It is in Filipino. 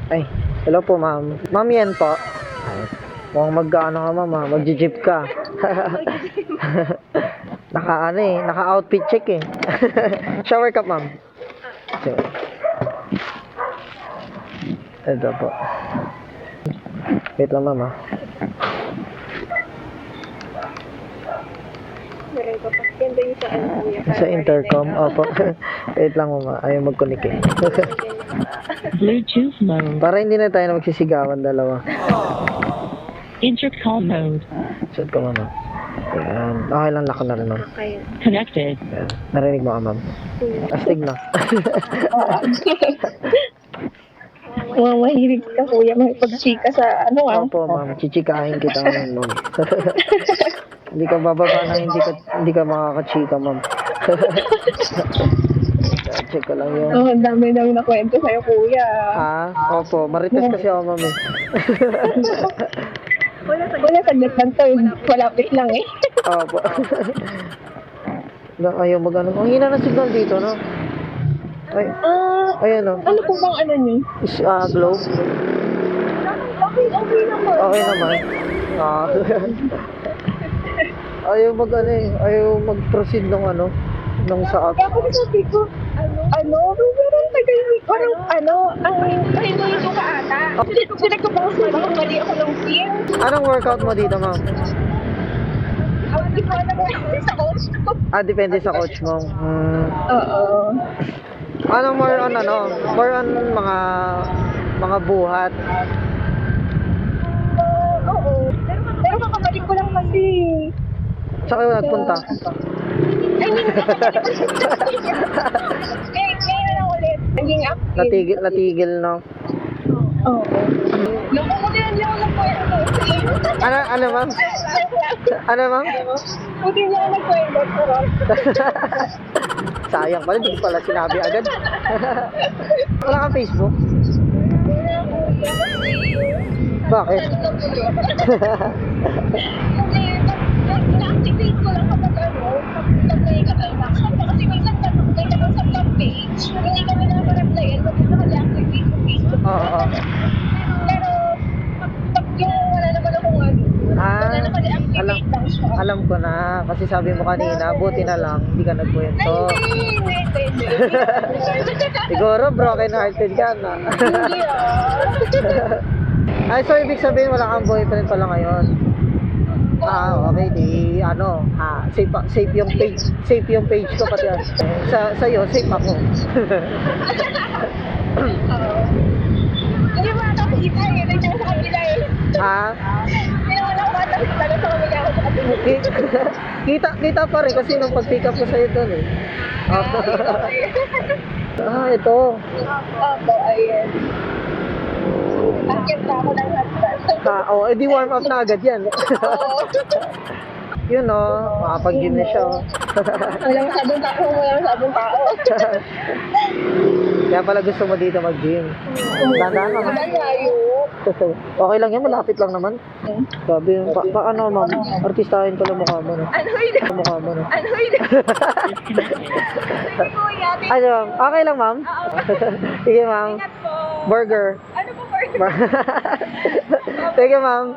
Ay, hello po ma'am. Ma'am yan po. Ay, mukhang mag-ano ka ma'am, mag-jeep ka. Naka-outfit check eh. Shower cap ma'am. Ito po. Wait lang ma'am. Sa intercom, opo. Wait lang mama, ayaw mag-connect eh. Bluetooth mode. Para hindi na tayo magsisigawan dalawa. Intercom mode. Suot ko mama. Ayan. Okay lang, lako na rin ma'am. Connected. Ayan. Narinig mo ka ma'am? Astig na. Mahilig ka kuya, makipag-chika sa ano Opo ma'am, chichikahin kita ngayon ma'am. Hindi ka bababa na hindi ka makakachika ma'am. Check ko lang yun. Oh, ang dami nang nakwento sa'yo kuya. Opo, marites kasi ako ma'am eh. Kuya, saglit lang to. Malapit lang eh. Opo. Ayaw mag-ano. Ang hina ng signal dito, no? Ay, ayan o. Ano po bang ano niyo? Globe. Okay naman. Okay naman. Ayaw mag-ano eh. Ayaw mag-proceed ng ano. Nung sa app. Kaya ako sabi ko, parang tagal ni, parang ang hindi ko ka ata. Pinagkapost mo, baka mali ako ng fear. Anong workout mo dito, ma'am? Hindi ko alam sa coach ko. Depende sa coach mo. Oo. Ano more on More on mga buhat. Oo. Pero kakabalik ko lang kasi. Saan kayo nagpunta? I mean, kaya lang ulit. Naging active. Natigil no? Oo. Nakukulihan niya ako ng kwento. Ano ma'am? Ano ma'am? Buti niya ako nagkwento. Sayang pala, hindi ko pala sinabi agad. Wala kang Facebook? Bakit? Na-activate ko lang kapag pag may ka-transaction. Kasi minsan may nakausap kang page, hindi ka na-replyan, pag naka-deactivate sa Facebook. Oo. Pero, pag yung wala naman akong wala naman i-activate lang siya. Alam ko na, kasi sabi mo kanina, buti na lang, hindi ka nagkwento. Hindi. Siguro, broken hearted ka na. Hindi Ay, so ibig sabihin, wala kang boyfriend pala ngayon. Okay, safe yung page ko pati sa'yo, safe ako. Hindi mo nakakita eh, nandiyan sa kabila eh. Hindi naman ako makakita sa kabila ako sa kabila. Kita pa rin kasi nung pag-pick up ko sa'yo doon eh. Ito. Opo, ayun. Bakit na ako ng hotdog? Edi warm up na agad yan. Yun makapag-gym na siya. Walang sabong tao. Kaya pala gusto mo dito mag-gym. Tandaan ka. Malayo. Okay lang yan, malapit lang naman. Sabi yung, ano ma'am, artistahin pala mukha mo. Mukha mo. Ano, okay lang ma'am? Sige ma'am. Burger. Ano po burger? Sige ma'am.